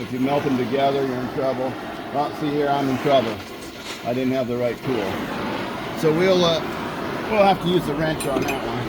If you melt them together, you're in trouble. Well, see here, I'm in trouble. I didn't have the right tool. So we'll have to use the wrench on that one.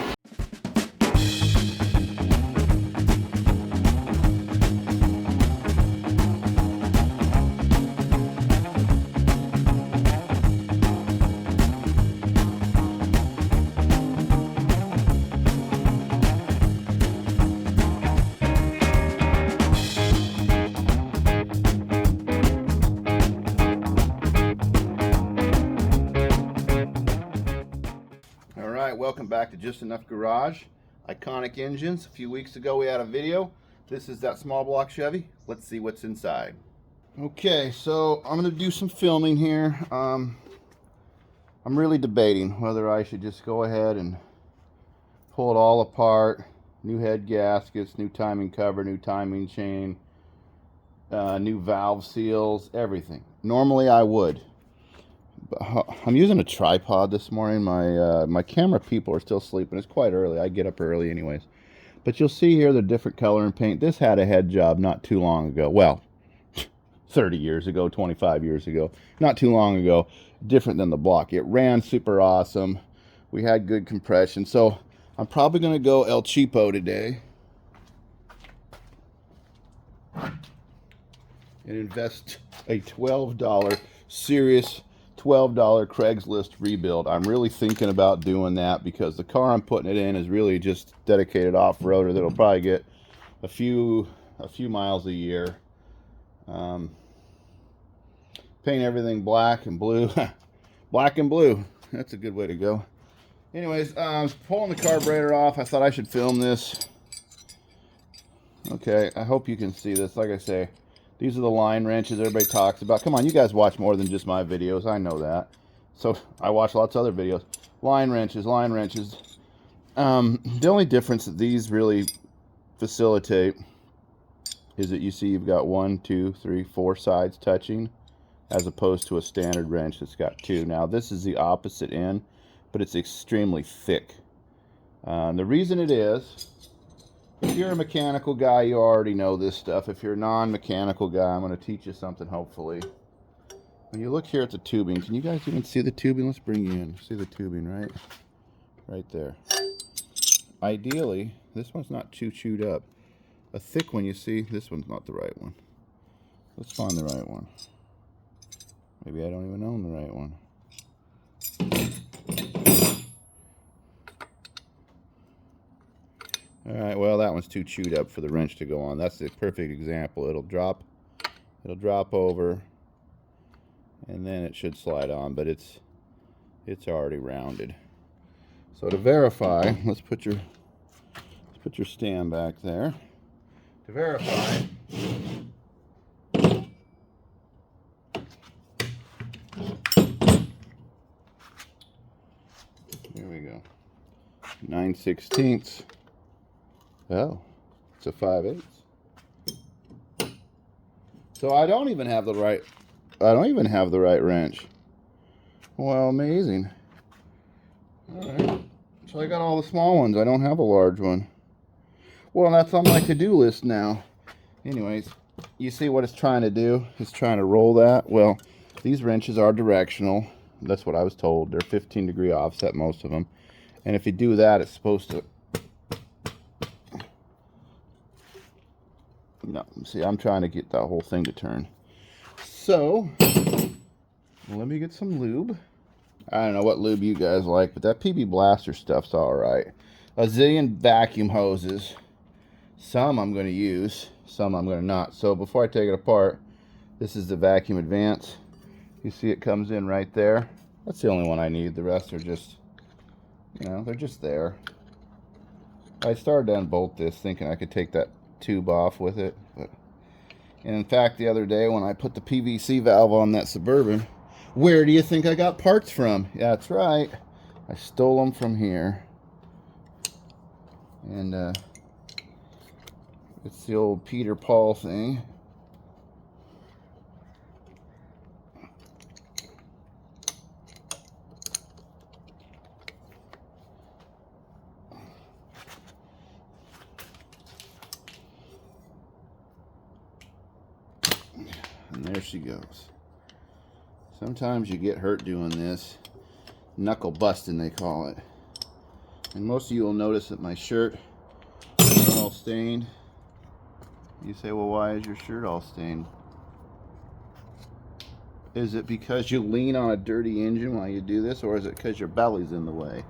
Welcome back to Just Enough Garage. Iconic engines. A few weeks ago we had a video. This is that small block Chevy. Let's see what's inside. Okay, so I'm going to do some filming here. I'm really debating whether I should just go ahead and pull it all apart. New head gaskets, new timing cover, new timing chain, new valve seals, everything. Normally I would. I'm using a tripod this morning. My camera people are still sleeping. It's quite early. I get up early anyways. But you'll see here the different color and paint. This had a head job not too long ago. Well, 30 years ago, 25 years ago. Not too long ago. Different than the block. It ran super awesome. We had good compression. So I'm probably going to go El Cheapo today. And invest a $12 serious $12 Craigslist rebuild. I'm really thinking about doing that because the car I'm putting it in is really just dedicated off-roader that'll probably get a few miles a year. Paint everything black and blue. Black and blue. That's a good way to go. Anyways, I was pulling the carburetor off. I thought I should film this. Okay, I hope you can see this. Like I say, these are the line wrenches everybody talks about. Come on, you guys watch more than just my videos. I know that. So I watch lots of other videos. Line wrenches, line wrenches. The only difference that these really facilitate is that you see you've got 1, 2, 3, 4 sides touching as opposed to a standard wrench that's got 2. Now this is the opposite end, but it's extremely thick. The reason it is, if you're a mechanical guy, you already know this stuff. If you're a non-mechanical guy, I'm going to teach you something, hopefully. When you look here at the tubing, can you guys even see the tubing? Let's bring you in. See the tubing, right? Right there. Ideally, this one's not too chewed up. A thick one, you see, this one's not the right one. Let's find the right one. Maybe I don't even own the right one. Alright, well that one's too chewed up for the wrench to go on. That's the perfect example. It'll drop over and then it should slide on, but it's already rounded. So to verify, let's put your stand back there. To verify, here we go. 9/16. Oh, it's a 5/8. So I don't even have the right wrench. Well, amazing. Alright. So I got all the small ones. I don't have a large one. Well, that's on my to-do list now. Anyways, you see what it's trying to do? It's trying to roll that. Well, these wrenches are directional. That's what I was told. They're 15-degree offset, most of them. And if you do that, it's supposed to... No, see, I'm trying to get that whole thing to turn. So, let me get some lube. I don't know what lube you guys like, but that PB Blaster stuff's alright. A zillion vacuum hoses. Some I'm going to use, some I'm going to not. So before I take it apart, this is the Vacuum Advance. You see it comes in right there. That's the only one I need. The rest are just, you know, they're just there. I started to unbolt this thinking I could take that tube off with it. And in fact, the other day when I put the PVC valve on that Suburban, where do you think I got parts from? Yeah, that's right. I stole them from here. And it's the old Peter Paul thing. And there she goes. Sometimes you get hurt doing this. Knuckle busting, they call it. And most of you will notice that my shirt is all stained. You say, well, why is your shirt all stained? Is it because you lean on a dirty engine while you do this, or is it because your belly's in the way?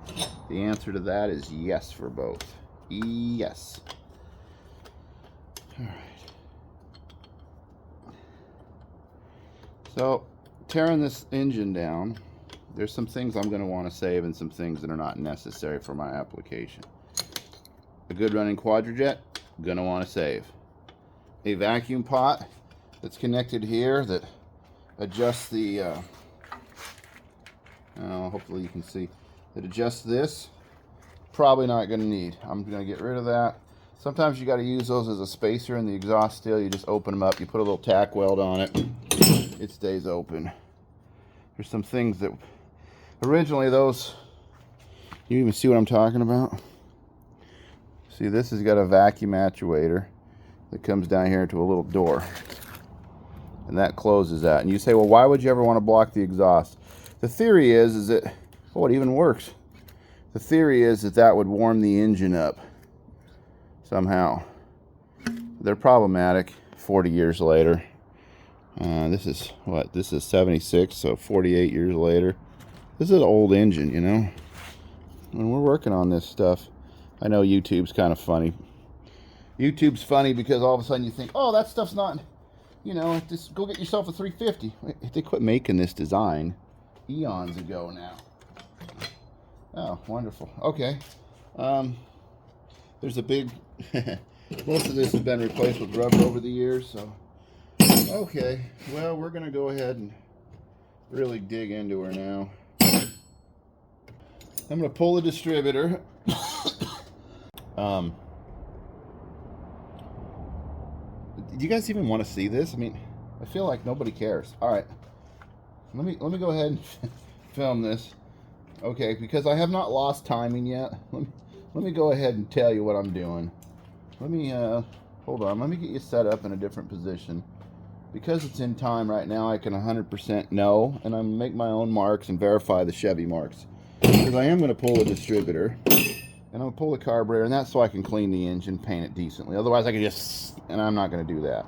The answer to that is yes for both. Yes. All right. So, tearing this engine down, there's some things I'm going to want to save and some things that are not necessary for my application. A good running quadrijet, going to want to save. A vacuum pot that's connected here that adjusts the, hopefully you can see, that adjusts this, probably not going to need. I'm going to get rid of that. Sometimes you got to use those as a spacer in the exhaust steel. You just open them up, you put a little tack weld on it, it stays open. There's some things that originally those, you even see what I'm talking about? See, this has got a vacuum actuator that comes down here into a little door, and that closes that. And you say, well, why would you ever want to block the exhaust? The theory is that, oh, it even works. The theory is that that would warm the engine up somehow. They're problematic 40 years later. This is what? This is 76, so 48 years later. This is an old engine, you know. When we're working on this stuff, I know YouTube's kind of funny. YouTube's funny because all of a sudden you think, oh, that stuff's not, you know, just go get yourself a 350. They quit making this design eons ago now. Oh, wonderful. Okay. There's a big, most of this has been replaced with rubber over the years, so. Okay, well, we're going to go ahead and really dig into her now. I'm going to pull the distributor. Do you guys even want to see this? I mean, I feel like nobody cares. All right, let me go ahead and film this. Okay, because I have not lost timing yet. Let me go ahead and tell you what I'm doing. Let me hold on. Let me get you set up in a different position. Because it's in time right now, I can 100% know, and I'm make my own marks and verify the Chevy marks. Because I am going to pull the distributor, and I'm going to pull the carburetor, and that's so I can clean the engine, paint it decently. Otherwise, I can just, and I'm not going to do that.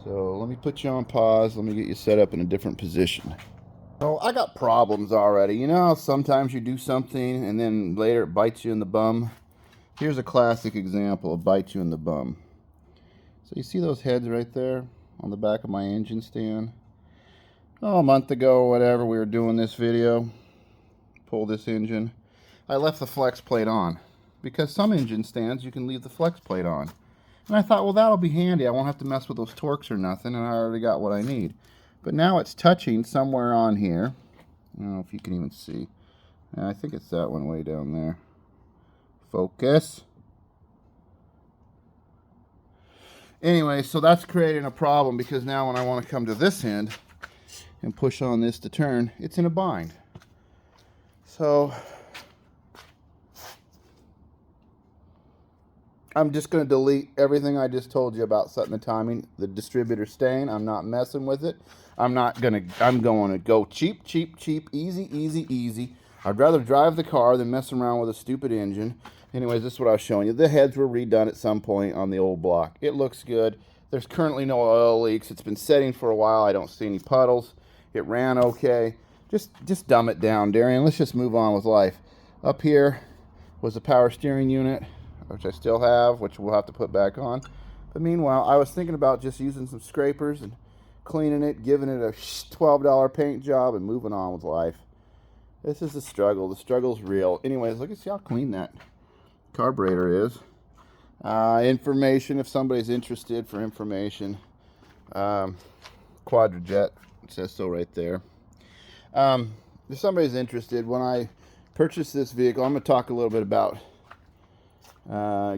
So let me put you on pause. Let me get you set up in a different position. Oh, I got problems already. You know, sometimes you do something, and then later it bites you in the bum. Here's a classic example of bite you in the bum. So you see those heads right there on the back of my engine stand? Oh, a month ago or whatever, we were doing this video. Pull this engine. I left the flex plate on. Because some engine stands, you can leave the flex plate on. And I thought, well, that'll be handy. I won't have to mess with those torques or nothing, and I already got what I need. But now it's touching somewhere on here. I don't know if you can even see. I think it's that one way down there. Focus. Anyway, so that's creating a problem because now when I want to come to this end and push on this to turn, it's in a bind. So I'm just going to delete everything I just told you about setting the timing. The distributor staying, I'm not messing with it. I'm going to go cheap, easy, easy. I'd rather drive the car than mess around with a stupid engine. Anyways, this is what I was showing you. The heads were redone at some point on the old block. It looks good. There's currently no oil leaks. It's been setting for a while. I don't see any puddles. It ran okay. Just dumb it down, Darian. Let's just move on with life. Up here was the power steering unit, which I still have, which we'll have to put back on. But meanwhile, I was thinking about just using some scrapers and cleaning it, giving it a $12 paint job, and moving on with life. This is the struggle. The struggle's real. Anyways, look at see how clean that carburetor is. Information, if somebody's interested for information. Quadrijet, it says so right there. If somebody's interested, when I purchased this vehicle, I'm going to talk a little bit about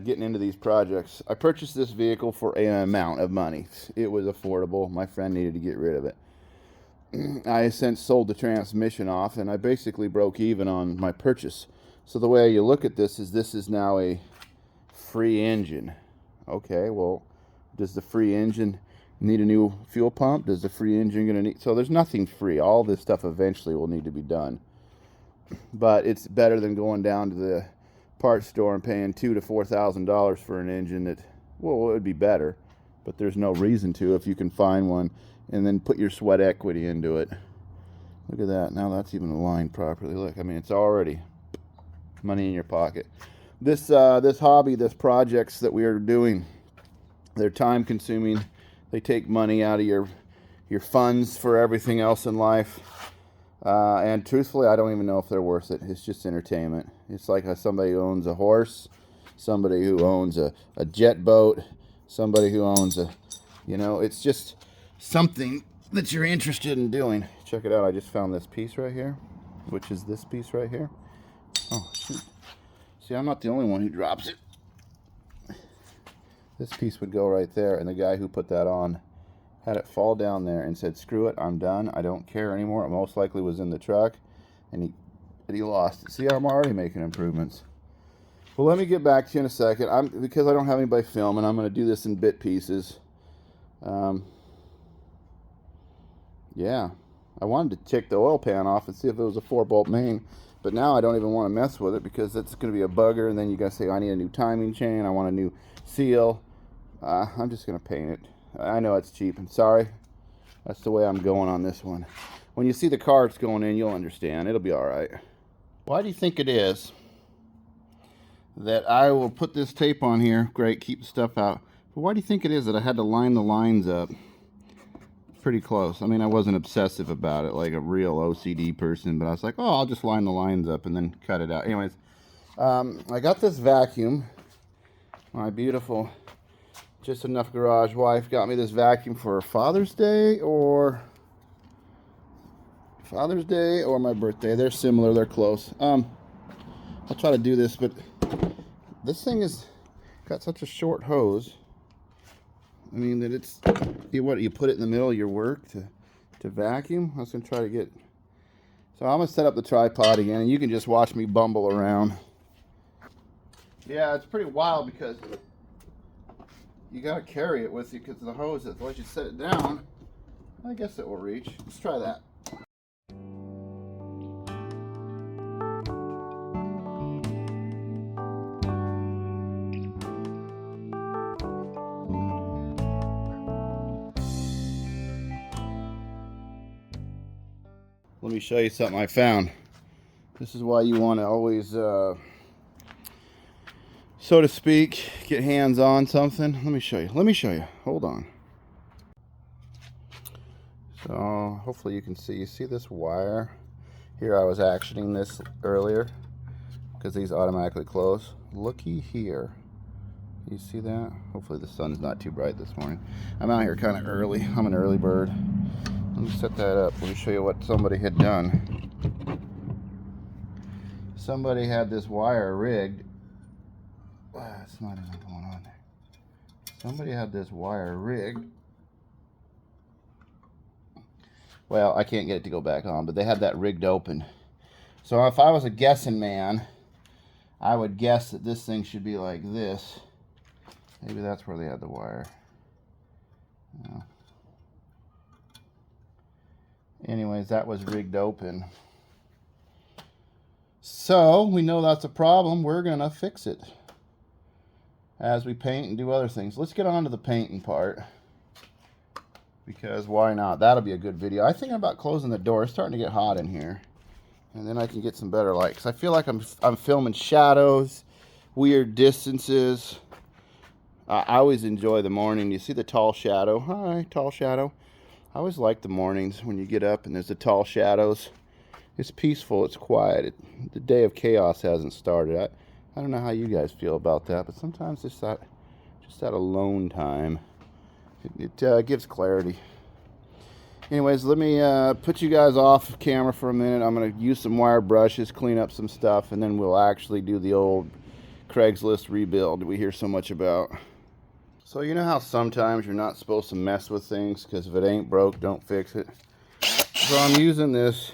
getting into these projects. I purchased this vehicle for an amount of money. It was affordable. My friend needed to get rid of it. I since sold the transmission off, and I basically broke even on my purchase. So the way you look at this is now a free engine. Okay, well, does the free engine Need a new fuel pump? Does the free engine gonna need? So there's nothing free. All this stuff eventually will need to be done. But it's better than going down to the parts store and paying $2,000 to $4,000 for an engine that, well, it would be better, but there's no reason to if you can find one and then put your sweat equity into it. Look at that. Now that's even aligned properly. Look, I mean, it's already money in your pocket. This hobby, this projects that we are doing, they're time consuming. They take money out of your funds for everything else in life. And truthfully, I don't even know if they're worth it. It's just entertainment. It's like somebody who owns a horse, somebody who owns a jet boat, somebody who owns a, you know, it's just something that you're interested in doing. Check it out. I just found this piece right here, which is this piece right here. Oh, shoot. See, I'm not the only one who drops it. This piece would go right there, and the guy who put that on had it fall down there and said, screw it, I'm done, I don't care anymore. It most likely was in the truck, and he lost it. See, I'm already making improvements. Well, let me get back to you in a second. Because I don't have anybody filming, I'm going to do this in bit pieces. Yeah, I wanted to check the oil pan off and see if it was a 4-bolt main, but now I don't even want to mess with it because it's going to be a bugger, and then you got to say, I need a new timing chain, I want a new seal. I'm just going to paint it. I know it's cheap. I'm sorry. That's the way I'm going on this one. When you see the carts going in, you'll understand. It'll be all right. Why do you think it is that I will put this tape on here? Great, keep the stuff out. But why do you think it is that I had to line the lines up pretty close? I mean, I wasn't obsessive about it like a real OCD person, but I was like, oh, I'll just line the lines up and then cut it out. Anyways, I got this vacuum. My beautiful Just Enough Garage wife got me this vacuum for Father's Day or my birthday. They're similar, they're close. I'll try to do this, but this thing has got such a short hose. I mean that it's, you put it in the middle of your work to vacuum. I was gonna try to get, so I'm gonna set up the tripod again and you can just watch me bumble around. Yeah, it's pretty wild because you got to carry it with you because the hose, once you set it down, I guess it will reach. Let's try that. Let me show you something I found. This is why you want to always, so to speak, get hands on something. Let me show you. Hold on. So hopefully you can see. You see this wire? Here I was actioning this earlier because these automatically close. Looky here. You see that? Hopefully the sun's not too bright this morning. I'm out here kind of early. I'm an early bird. Let me set that up. Let me show you what somebody had done. Somebody had this wire rigged. It's not even going on there. Somebody had this wire rigged. Well, I can't get it to go back on, but they had that rigged open. So if I was a guessing man, I would guess that this thing should be like this. Maybe that's where they had the wire. No. Anyways, that was rigged open. So we know that's a problem. We're gonna fix it as we paint and do other things. Let's get on to the painting part, because why not? That'll be a good video. I think about closing the door. It's starting to get hot in here, and then I can get some better light, because I feel like I'm filming shadows, weird distances. I always enjoy the morning. You see the tall shadow. Hi, tall shadow. I always like the mornings when you get up and there's the tall shadows. It's peaceful, it's quiet. The day of chaos hasn't started. I don't know how you guys feel about that, but sometimes just that alone time, it gives clarity. Anyways, let me put you guys off camera for a minute. I'm going to use some wire brushes, clean up some stuff, and then we'll actually do the old Craigslist rebuild we hear so much about. So you know how sometimes you're not supposed to mess with things because if it ain't broke, don't fix it. So I'm using this,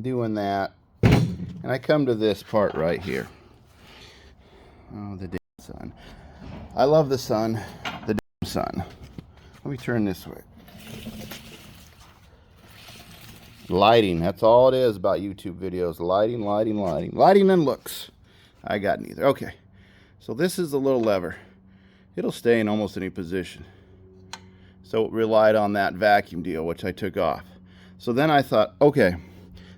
doing that, and I come to this part right here. Oh, the damn sun. I love the sun, the damn sun. Let me turn this way. Lighting, that's all it is about YouTube videos. Lighting, lighting, lighting. Lighting and looks. I got neither. Okay, so this is the little lever. It'll stay in almost any position. So it relied on that vacuum deal, which I took off. So then I thought, okay,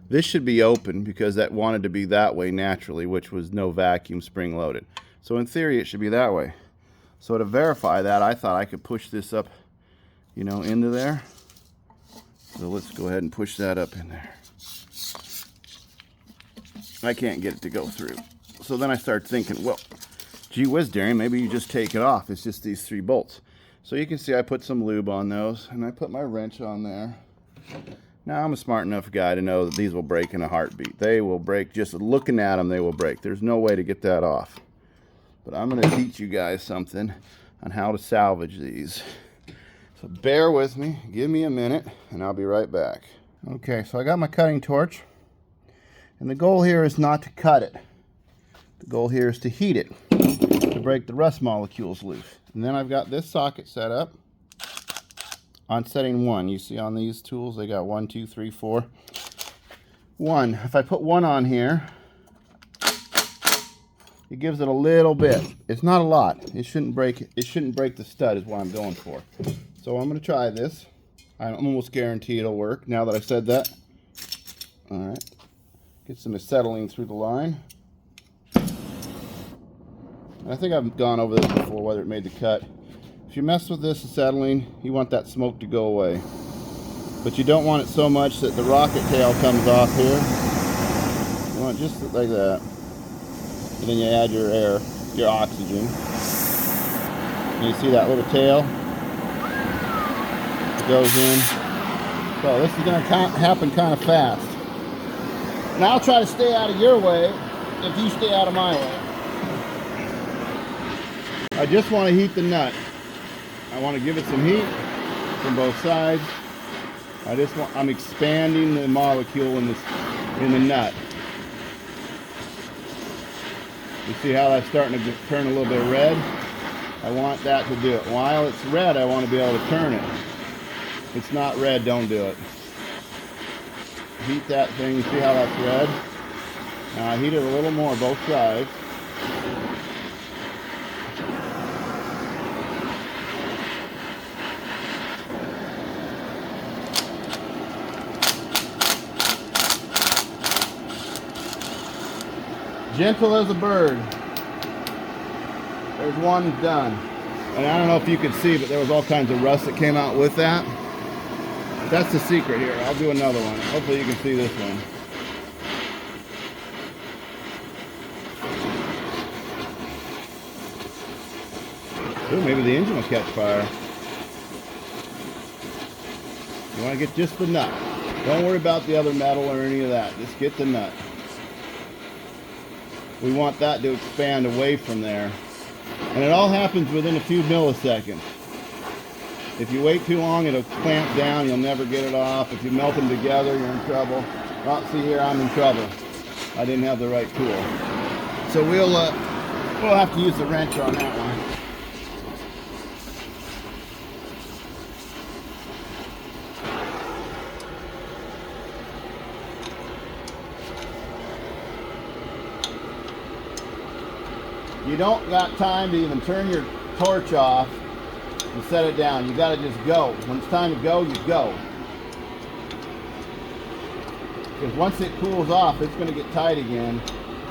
this should be open because that wanted to be that way naturally, which was no vacuum, spring loaded. So in theory, it should be that way. So to verify that, I thought I could push this up, you know, into there. So let's go ahead and push that up in there. I can't get it to go through. So then I start thinking, well, gee whiz, Darian, maybe you just take it off. It's just these 3 bolts. So you can see I put some lube on those, and I put my wrench on there. Now I'm a smart enough guy to know that these will break in a heartbeat. They will break, just looking at them, they will break. There's no way to get that off. But I'm gonna teach you guys something on how to salvage these. So bear with me, give me a minute, and I'll be right back. Okay, so I got my cutting torch, and the goal here is not to cut it. The goal here is to heat it, to break the rust molecules loose. And then I've got this socket set up on setting 1. You see on these tools, they got 1, 2, 3, 4. 1, if I put 1 on here, it gives it a little bit. It's not a lot. It shouldn't break the stud is what I'm going for. So I'm going to try this. I'm almost guarantee it'll work now that I've said that. All right. Get some acetylene through the line. I think I've gone over this before, whether it made the cut. If you mess with this acetylene, you want that smoke to go away. But you don't want it so much that the rocket tail comes off here. You want it just like that. And then you add your air, your oxygen. And you see that little tail? Goes in. So this is going to happen kind of fast. And I'll try to stay out of your way if you stay out of my way. I just want to heat the nut. I want to give it some heat from both sides. I'm expanding the molecule in the nut. You see how that's starting to turn a little bit red? I want that to do it. While it's red, I want to be able to turn it. If it's not red, don't do it. Heat that thing. You see how that's red? Now I heat it a little more, both sides. Gentle as a bird. There's one done. And I don't know if you could see, but there was all kinds of rust that came out with that. But that's the secret here. I'll do another one. Hopefully you can see this one. Ooh, maybe the engine will catch fire. You want to get just the nut. Don't worry about the other metal or any of that. Just get the nut. We want that to expand away from there. And it all happens within a few milliseconds. If you wait too long, it'll clamp down. You'll never get it off. If you melt them together, you're in trouble. Well, see here, I'm in trouble. I didn't have the right tool. So we'll have to use the wrench on that one. You don't got time to even turn your torch off and set it down. You got to just go. When it's time to go, you go. Because once it cools off, it's going to get tight again.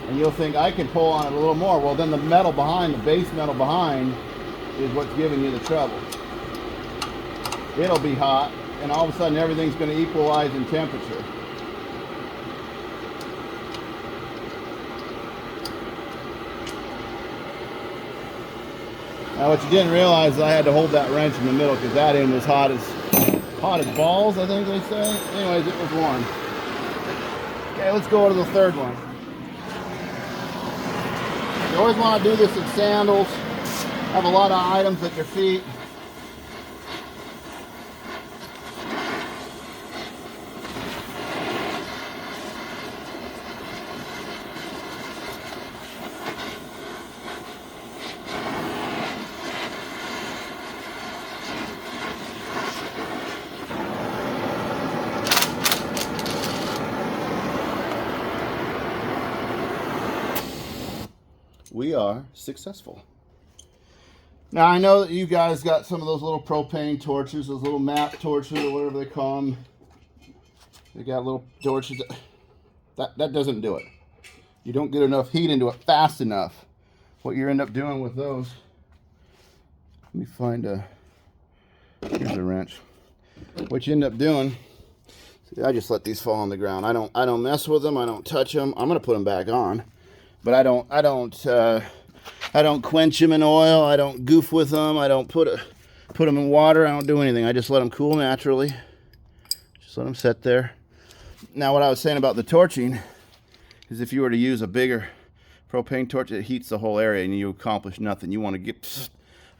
And you'll think, I can pull on it a little more. Well, then the metal behind, the base metal behind, is what's giving you the trouble. It'll be hot, and all of a sudden everything's going to equalize in temperature. Now what you didn't realize is I had to hold that wrench in the middle because that end was hot as balls, I think they say. Anyways, it was warm. Okay, let's go to the third one. You always want to do this in sandals. Have a lot of items at your feet. we are successful. Now, I know that you guys got some of those little propane torches, those little map torches or whatever they call them. They got little torches. That doesn't do it. You don't get enough heat into it fast enough. What you end up doing with those, let me find a, here's a wrench. What you end up doing, see, I just let these fall on the ground. I don't mess with them. I don't touch them. I'm gonna put them back on, but I don't quench them in oil. I don't goof with them. I don't put them in water. I don't do anything. I just let them cool naturally. Just let them sit there. Now, what I was saying about the torching is if you were to use a bigger propane torch, it heats the whole area and you accomplish nothing. You want to get,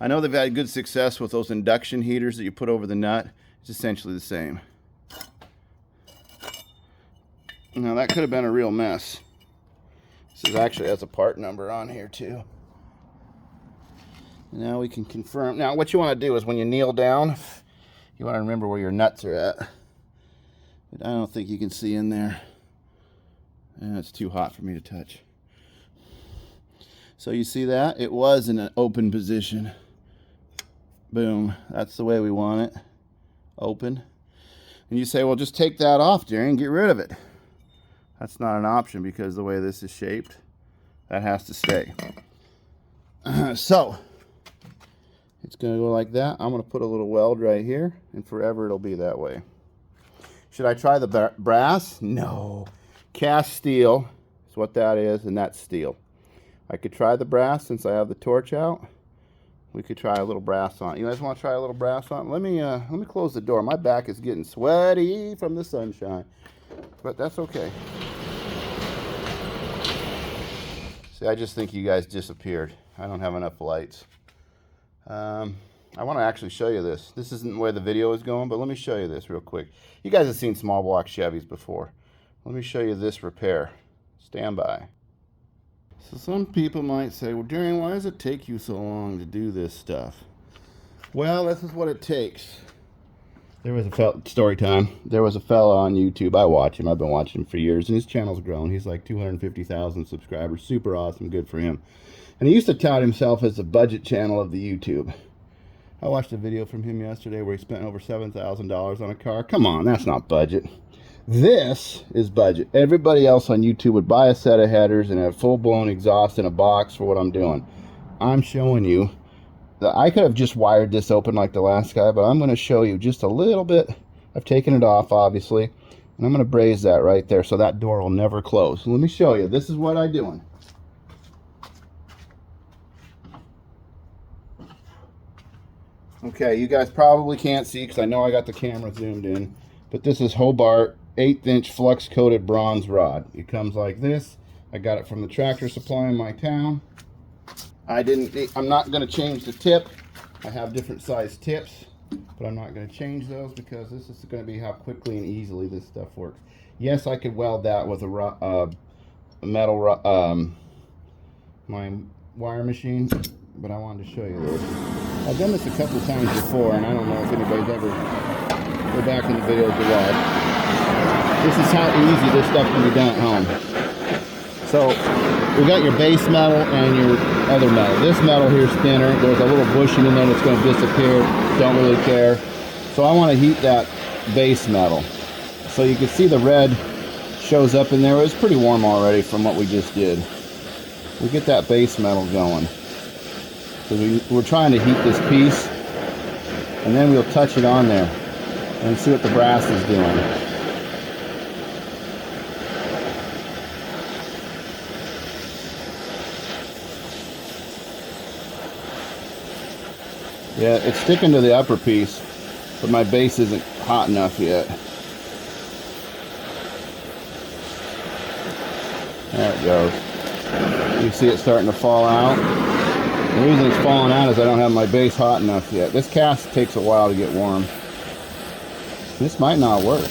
I know they've had good success with those induction heaters that you put over the nut. It's essentially the same. Now, that could have been a real mess. This actually has a part number on here too. Now we can confirm. Now, what you want to do is when you kneel down, you want to remember where your nuts are at. But I don't think you can see in there. And it's too hot for me to touch. So you see that? It was in an open position. Boom. That's the way we want it. Open. And you say, well, just take that off, Darian, get rid of it. That's not an option because the way this is shaped, that has to stay. So, it's going to go like that. I'm going to put a little weld right here, and forever it'll be that way. Should I try the brass? No. Cast steel is what that is, and that's steel. I could try the brass since I have the torch out. We could try a little brass on it. You guys want to try a little brass on it? Let me close the door. My back is getting sweaty from the sunshine, but that's okay. See, I just think you guys disappeared. I don't have enough lights. I want to actually show you this. This isn't where the video is going, but let me show you this real quick. You guys have seen small block Chevys before. Let me show you this repair. Stand by. So some people might say, well, Darian, why does it take you so long to do this stuff? Well, this is what it takes. There was a story time. There was a fella on YouTube. I watch him. I've been watching him for years, and his channel's grown. He's like 250,000 subscribers. Super awesome. Good for him. And he used to tout himself as the budget channel of the YouTube. I watched a video from him yesterday where he spent over $7,000 on a car. Come on, that's not budget. This is budget. Everybody else on YouTube would buy a set of headers and a full-blown exhaust in a box for what I'm doing. I'm showing you that I could have just wired this open like the last guy, but I'm going to show you just a little bit. I've taken it off, obviously, and I'm going to braze that right there so that door will never close. So let me show you. This is what I'm doing. Okay, you guys probably can't see because I know I got the camera zoomed in, but this is Hobart 1/8" flux coated bronze rod. It comes like this. I got it from the Tractor Supply in my town. I'm not going to change the tip. I have different size tips, but I'm not going to change those because this is going to be how quickly and easily this stuff works. Yes, I could weld that with a metal my wire machine, but I wanted to show you this. I've done this a couple of times before, and I don't know if anybody's ever go back in the videos to watch. This is how easy this stuff can be done at home. So we got your base metal and your other metal. This metal here is thinner. There's a little bushing in there that's going to disappear. Don't really care. So I want to heat that base metal. So you can see the red shows up in there. It's pretty warm already from what we just did. We get that base metal going. So we're trying to heat this piece, and then we'll touch it on there and see what the brass is doing. Yeah, it's sticking to the upper piece, but my base isn't hot enough yet. There it goes. You see it starting to fall out. The reason it's falling out is I don't have my base hot enough yet. This cast takes a while to get warm. This might not work.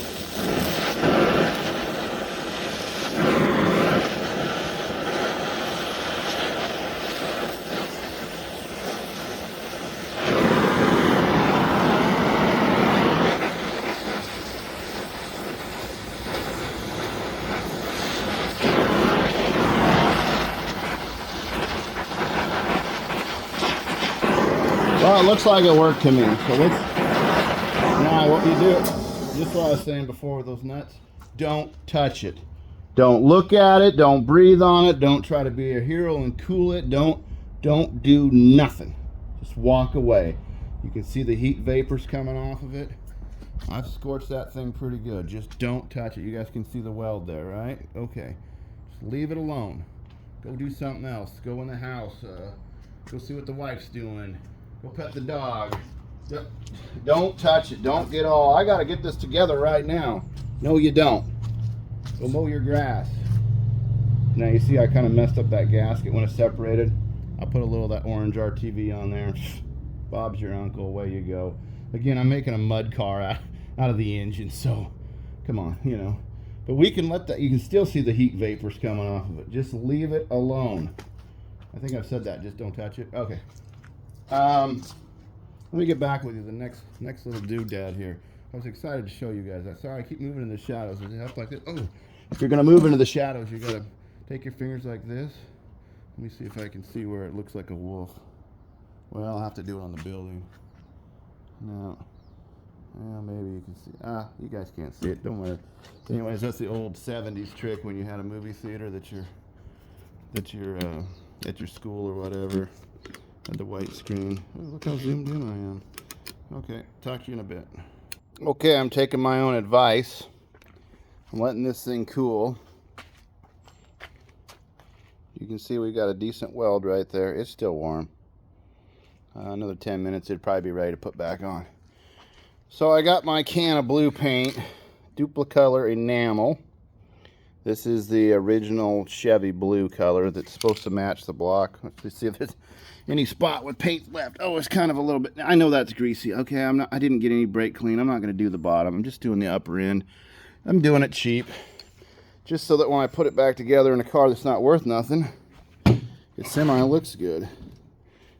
Well, it looks like it worked to me. So let's, now what you do, just what I was saying before with those nuts, don't touch it. Don't look at it, don't breathe on it, don't try to be a hero and cool it, don't do nothing. Just walk away. You can see the heat vapors coming off of it. I've scorched that thing pretty good. Just don't touch it. You guys can see the weld there, right? Okay. Just leave it alone. Go do something else. Go in the house. Go see what the wife's doing. Go pet the dog. Don't touch it. Don't get all, I gotta get this together right now. No, you don't. Go mow your grass. Now you see I kind of messed up that gasket when it separated. I put a little of that orange RTV on there. Bob's your uncle, away you go. Again, I'm making a mud car out of the engine, so come on, you know. But we can let that, you can still see the heat vapors coming off of it. Just leave it alone. I think I've said that, just don't touch it. Okay. Let me get back with you, the next little doodad here. I was excited to show you guys that. Sorry, I keep moving in the shadows. Is it up like this? Oh, if you're gonna move into the shadows, you gotta take your fingers like this. Let me see if I can see where it looks like a wolf. Well, I'll have to do it on the building. No. Well, maybe you can see. Ah, you guys can't see it. Don't worry. Anyways, that's the old 70s trick when you had a movie theater that you're at your school or whatever. Had the white screen. Oh, look how zoomed in I am. Okay, talk to you in a bit. Okay, I'm taking my own advice. I'm letting this thing cool. You can see we got a decent weld right there. It's still warm. Another 10 minutes, it'd probably be ready to put back on. So I got my can of blue paint, Duplicolor enamel. This is the original Chevy blue color that's supposed to match the block. Let's see if there's any spot with paint left. Oh, it's kind of a little bit, I know that's greasy. Okay, I didn't get any brake clean. I'm not gonna do the bottom. I'm just doing the upper end. I'm doing it cheap, just so that when I put it back together in a car that's not worth nothing, it semi looks good.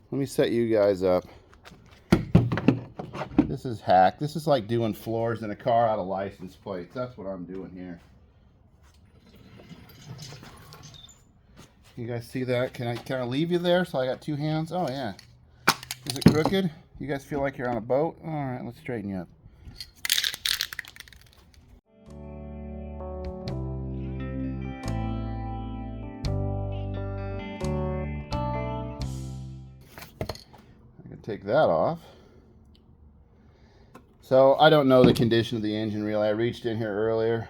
Let me set you guys up. This is hack. This is like doing floors in a car out of license plates. That's what I'm doing here. You guys see that? Can I leave you there? So I got two hands. Oh yeah. Is it crooked? You guys feel like you're on a boat? All right, let's straighten you up. I can take that off. So I don't know the condition of the engine really. I reached in here earlier.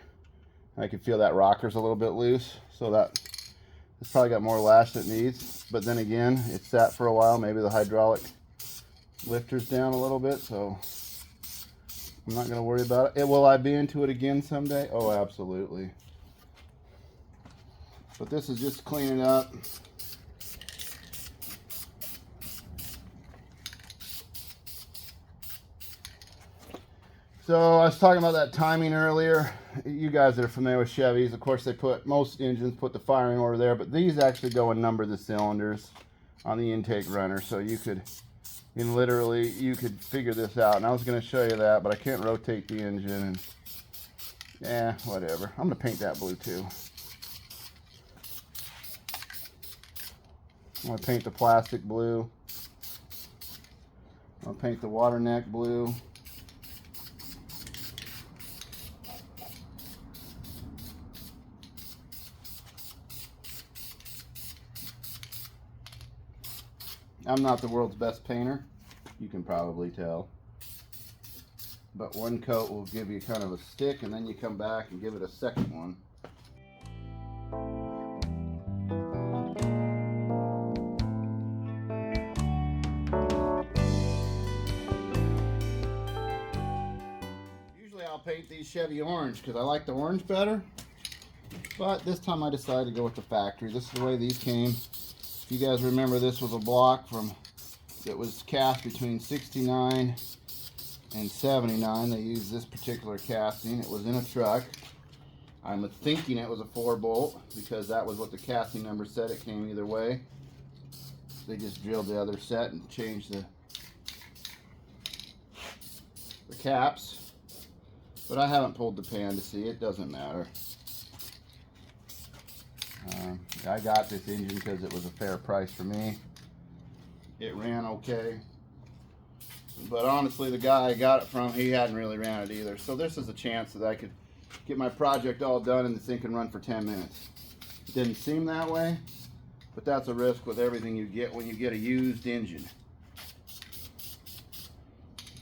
I could feel that rocker's a little bit loose, so that it's probably got more lash than it needs. But then again, it's sat for a while. Maybe the hydraulic lifter's down a little bit, so I'm not going to worry about it. Will I be into it again someday? Oh, absolutely. But this is just cleaning up. So I was talking about that timing earlier. You guys that are familiar with Chevys, of course they put, most engines put the firing order there, but these actually go and number the cylinders on the intake runner. So you could figure this out. And I was going to show you that, but I can't rotate the engine. And yeah, whatever. I'm going to paint that blue too. I'm going to paint the plastic blue. I'm going to paint the water neck blue. I'm not the world's best painter, you can probably tell. But one coat will give you kind of a stick, and then you come back and give it a second one. Usually I'll paint these Chevy orange because I like the orange better. But this time I decided to go with the factory. This is the way these came. You guys remember this was a block that was cast between 69 and 79. They used this particular casting. It was in a truck. I'm thinking it was a 4-bolt because that was what the casting number said. It came either way. They just drilled the other set and changed the caps. But I haven't pulled the pan to see. It doesn't matter. I got this engine because it was a fair price for me. It ran okay. But honestly, the guy I got it from, he hadn't really ran it either. So this is a chance that I could get my project all done and the thing can run for 10 minutes. It didn't seem that way, but that's a risk with everything you get when you get a used engine.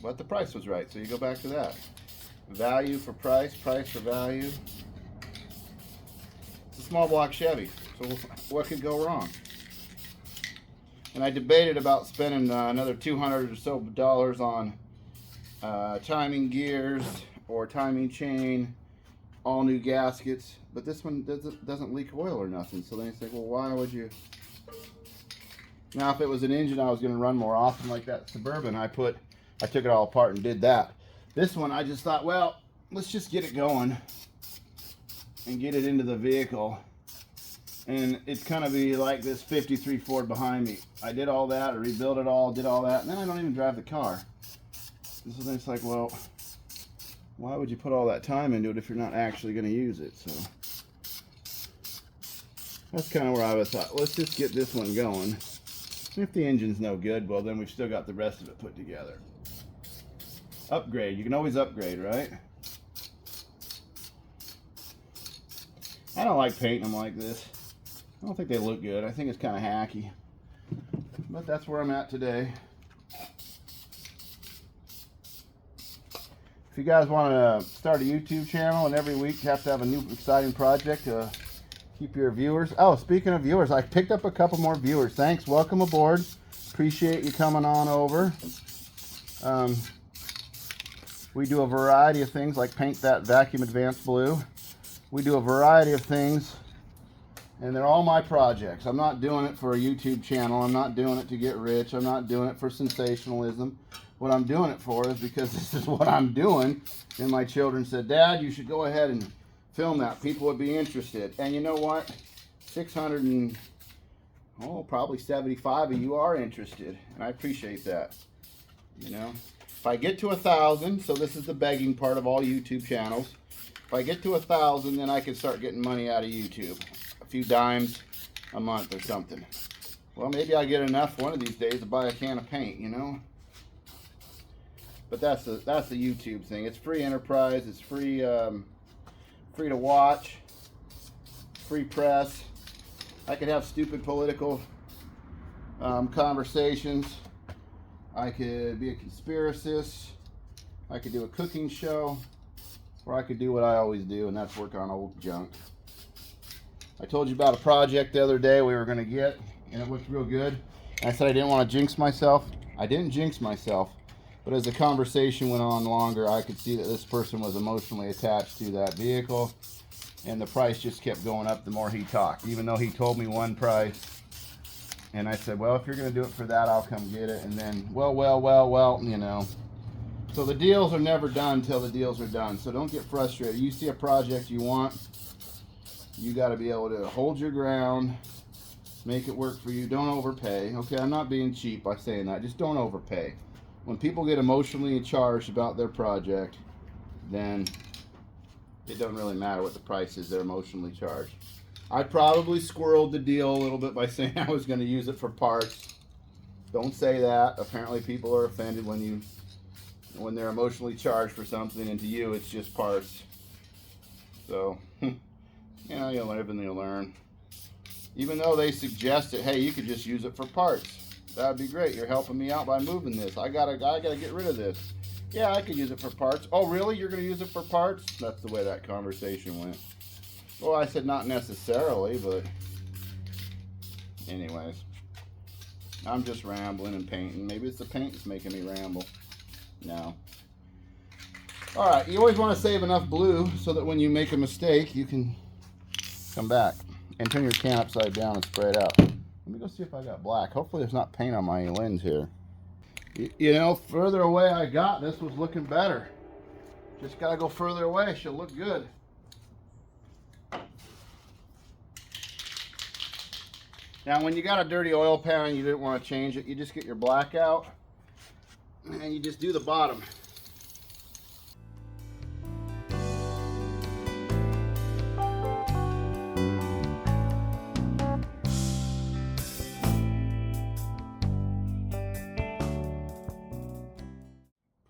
But the price was right, so you go back to that. Value for price, price for value. It's a small block Chevy, so what could go wrong? And I debated about spending another $200 or so on timing gears or timing chain, all new gaskets, but this one doesn't leak oil or nothing. So then you think, well, why would you? Now, if it was an engine I was going to run more often, like that Suburban, I took it all apart and did that. This one, I just thought, well, let's just get it going and get it into the vehicle. And it's kind of be like this 53 Ford behind me. I did all that, I rebuilt it all, did all that, and then I don't even drive the car. And so then it's like, well, why would you put all that time into it if you're not actually going to use it? So that's kind of where I was thought, let's just get this one going. And if the engine's no good, well, then we've still got the rest of it put together. Upgrade, you can always upgrade, right? I don't like painting them like this. I don't think they look good. I think it's kind of hacky. But that's where I'm at today. If you guys want to start a YouTube channel and every week have to have a new exciting project to keep your viewers. Oh, speaking of viewers, I picked up a couple more viewers. Thanks. Welcome aboard. Appreciate you coming on over. We do a variety of things like paint that vacuum advanced blue. We do a variety of things, and they're all my projects. I'm not doing it for a YouTube channel. I'm not doing it to get rich. I'm not doing it for sensationalism. What I'm doing it for is because this is what I'm doing. And my children said, Dad, you should go ahead and film that. People would be interested. And you know what? 600 and, probably 75 of you are interested. And I appreciate that. You know, if I get to 1,000, so this is the begging part of all YouTube channels. If I get to 1,000, then I can start getting money out of YouTube. A few dimes a month or something. Well, maybe I'll get enough one of these days to buy a can of paint, you know? But that's the YouTube thing. It's free enterprise. It's free, free to watch. Free press. I could have stupid political conversations. I could be a conspiracist. I could do a cooking show. Or I could do what I always do, and that's work on old junk. I told you about a project the other day we were going to get, and it looked real good. And I said I didn't want to jinx myself. I didn't jinx myself. But as the conversation went on longer, I could see that this person was emotionally attached to that vehicle. And the price just kept going up the more he talked. Even though he told me one price. And I said, well, if you're going to do it for that, I'll come get it. And then, well, you know. So the deals are never done till the deals are done. So don't get frustrated. You see a project you want, you got to be able to hold your ground, make it work for you. Don't overpay. Okay, I'm not being cheap by saying that. Just don't overpay. When people get emotionally charged about their project, then it doesn't really matter what the price is. They're emotionally charged. I probably squirreled the deal a little bit by saying I was going to use it for parts. Don't say that. Apparently people are offended when they're emotionally charged for something, and to you it's just parts. So, you know, you live and you learn. Even though they suggested, hey, you could just use it for parts. That'd be great. You're helping me out by moving this. I gotta get rid of this. Yeah, I could use it for parts. Oh, really? You're gonna use it for parts? That's the way that conversation went. Well, I said not necessarily, but anyways. I'm just rambling and painting. Maybe it's the paint that's making me ramble. No. Alright, you always want to save enough blue so that when you make a mistake, you can come back and turn your can upside down and spray it out. Let me go see if I got black. Hopefully there's not paint on my lens here. You know, further away I got, this was looking better. Just got to go further away. She'll look good. Now, when you got a dirty oil pan and you didn't want to change it, you just get your black out and you just do the bottom.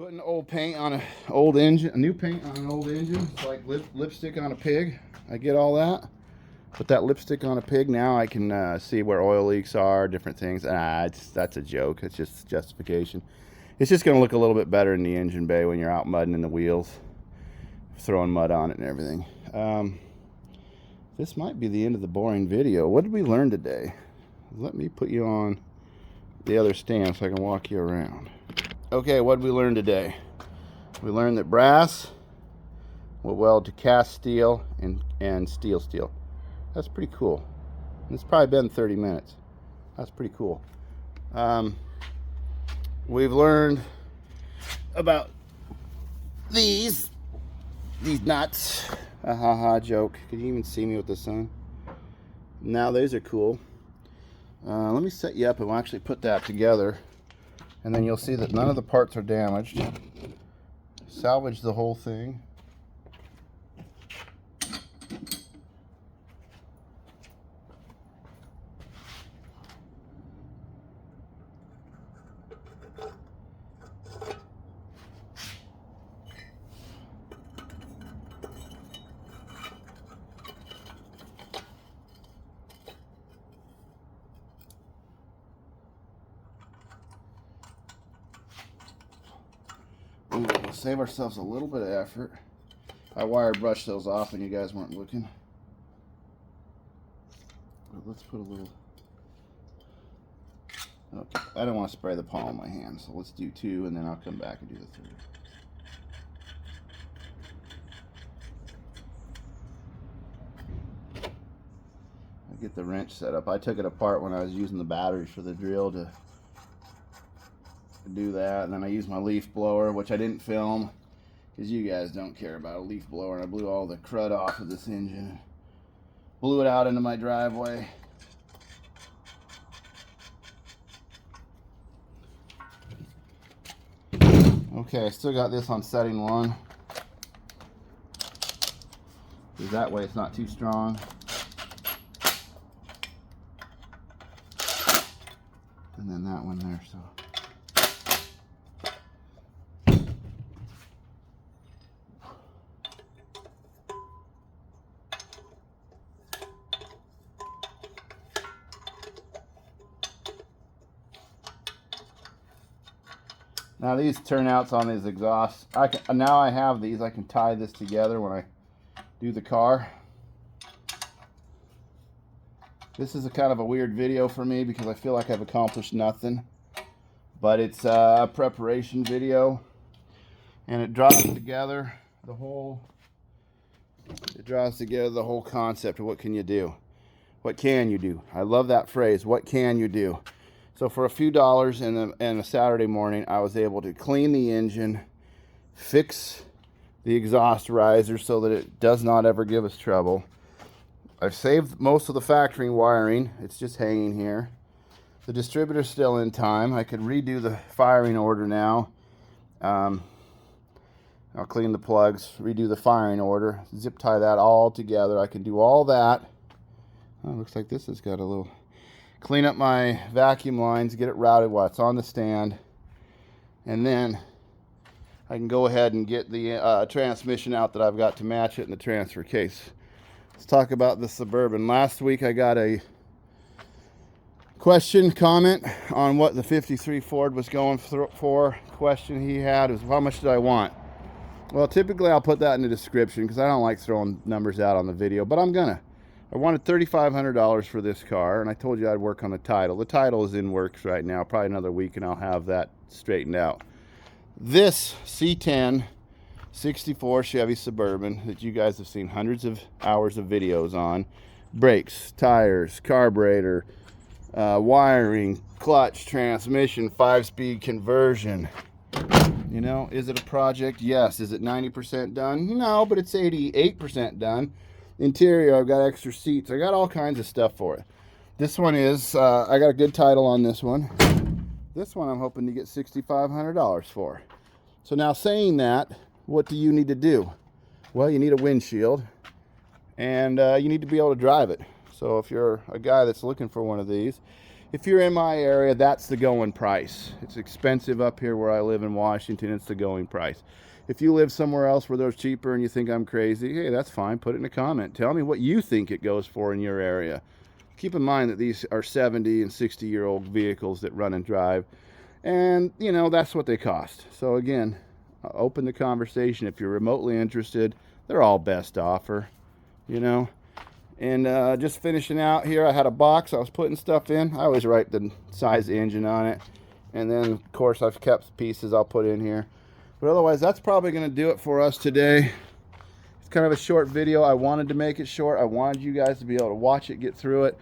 putting old paint on an old engine, a new paint on an old engine. It's like lipstick on a pig. I get all that. Put that lipstick on a pig. Now I can see where oil leaks are, different things. That's a joke. It's just justification. It's just going to look a little bit better in the engine bay when you're out mudding in the wheels, throwing mud on it and everything. This might be the end of the boring video. What did we learn today? Let me put you on the other stand so I can walk you around. Okay, what did we learn today? We learned that brass will weld to cast steel and steel. That's pretty cool. It's probably been 30 minutes. That's pretty cool. We've learned about these nuts. Joke. Can you even see me with the sun? Now these are cool. Let me set you up and we'll actually put that together, and then you'll see that none of the parts are damaged. Salvage the whole thing. We'll save ourselves a little bit of effort. I wire brushed those off and you guys weren't looking. But let's put a little... Okay, I don't want to spray the palm of my hand, so let's do 2 and then I'll come back and do the 3. I get the wrench set up. I took it apart when I was using the batteries for the drill to do that, and then I used my leaf blower, which I didn't film because you guys don't care about a leaf blower, and I blew all the crud off of this engine, blew it out into my driveway. Okay, I still got this on setting 1 because that way it's not too strong. And then that one there, so now these turnouts on these exhausts, now I have these, I can tie this together when I do the car. This is a kind of a weird video for me because I feel like I've accomplished nothing, but it's a preparation video, and it draws together the whole concept of what can you do. What can you do? I love that phrase, what can you do? So for a few dollars and a Saturday morning, I was able to clean the engine, fix the exhaust riser so that it does not ever give us trouble. I've saved most of the factory wiring. It's just hanging here. The distributor's still in time. I could redo the firing order now. I'll clean the plugs, redo the firing order, zip tie that all together. I can do all that. Oh, looks like this has got a little... Clean up my vacuum lines, get it routed while it's on the stand, and then I can go ahead and get the transmission out that I've got to match it in the transfer case. Let's talk about the Suburban. Last week I got a comment on what the 53 Ford was going for. Question he had was, how much did I want? Well, typically I'll put that in the description because I don't like throwing numbers out on the video, but I'm gonna. I wanted $3,500 for this car, and I told you I'd work on the title. The title is in works right now, probably another week, and I'll have that straightened out. This C10 64 Chevy Suburban that you guys have seen hundreds of hours of videos on, brakes, tires, carburetor, wiring, clutch, transmission, 5-speed conversion. You know, is it a project? Yes. Is it 90% done? No, but it's 88% done. Interior, I've got extra seats. I got all kinds of stuff for it. This one is, I got a good title on this one. This one I'm hoping to get $6,500 for. So now saying that, what do you need to do? Well, you need a windshield, and you need to be able to drive it. So if you're a guy that's looking for one of these, if you're in my area, that's the going price. It's expensive up here where I live in Washington. It's the going price. If you live somewhere else where they're cheaper and you think I'm crazy, hey, that's fine. Put it in a comment. Tell me what you think it goes for in your area. Keep in mind that these are 70 and 60-year-old vehicles that run and drive. And, you know, that's what they cost. So, again, I'll open the conversation. If you're remotely interested, they're all best offer, you know. And just finishing out here, I had a box I was putting stuff in. I always write the size of the engine on it. And then, of course, I've kept pieces I'll put in here. But otherwise, that's probably going to do it for us today. It's kind of a short video. I wanted to make it short. I wanted you guys to be able to watch it, get through it.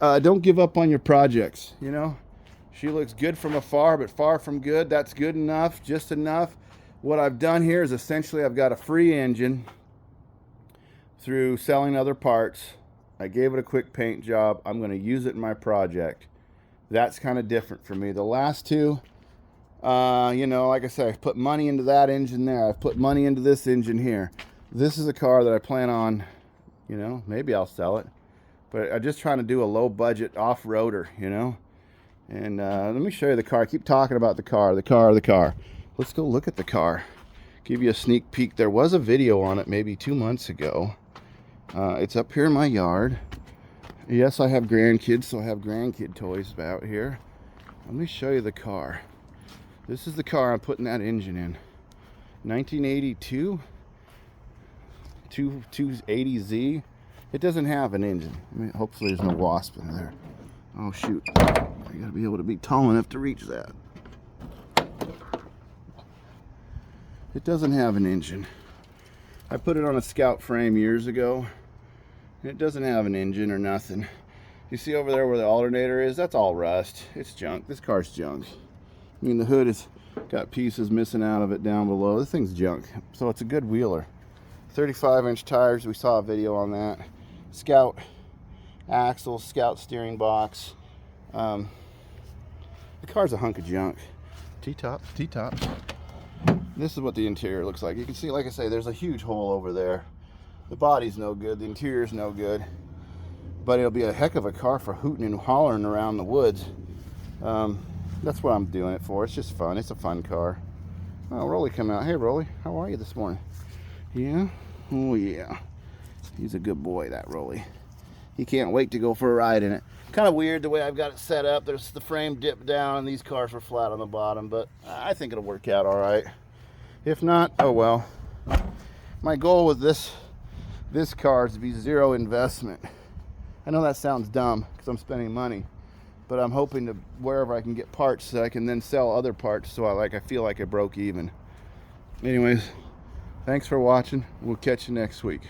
Don't give up on your projects, you know. She looks good from afar, but far from good. That's good enough, just enough. What I've done here is essentially I've got a free engine through selling other parts. I gave it a quick paint job. I'm going to use it in my project. That's kind of different for me. The last two, you know, like I said, I've put money into that engine there. I've put money into this engine here. This is a car that I plan on, you know, maybe I'll sell it. But I'm just trying to do a low budget off-roader, you know. And let me show you the car. I keep talking about the car. Let's go look at the car. Give you a sneak peek. There was a video on it maybe 2 months ago. It's up here in my yard. Yes, I have grandkids, so I have grandkid toys out here. Let me show you the car. This is the car I'm putting that engine in. 1982 280Z. It doesn't have an engine. I mean, hopefully there's no wasp in there. Oh shoot. I gotta be able to be tall enough to reach that. It doesn't have an engine. I put it on a Scout frame years ago. And it doesn't have an engine or nothing. You see over there where the alternator is? That's all rust. It's junk. This car's junk. I mean, the hood has got pieces missing out of it down below. This thing's junk. So it's a good wheeler. 35-inch tires. We saw a video on that. Scout axle, Scout steering box. The car's a hunk of junk. T-tops, T-tops. This is what the interior looks like. You can see, like I say, there's a huge hole over there. The body's no good, the interior's no good. But it'll be a heck of a car for hooting and hollering around the woods. That's what I'm doing it for. It's just fun. It's a fun car. Oh, Rolly come out. Hey, Rolly, how are you this morning? Yeah? Oh, yeah. He's a good boy, that Rolly. He can't wait to go for a ride in it. Kind of weird the way I've got it set up. There's the frame dipped down and these cars were flat on the bottom, but I think it'll work out all right. If not, oh well. My goal with this car is to be zero investment. I know that sounds dumb because I'm spending money, but I'm hoping to wherever I can get parts that I can then sell other parts so I feel like I broke even. Anyways, thanks for watching. We'll catch you next week.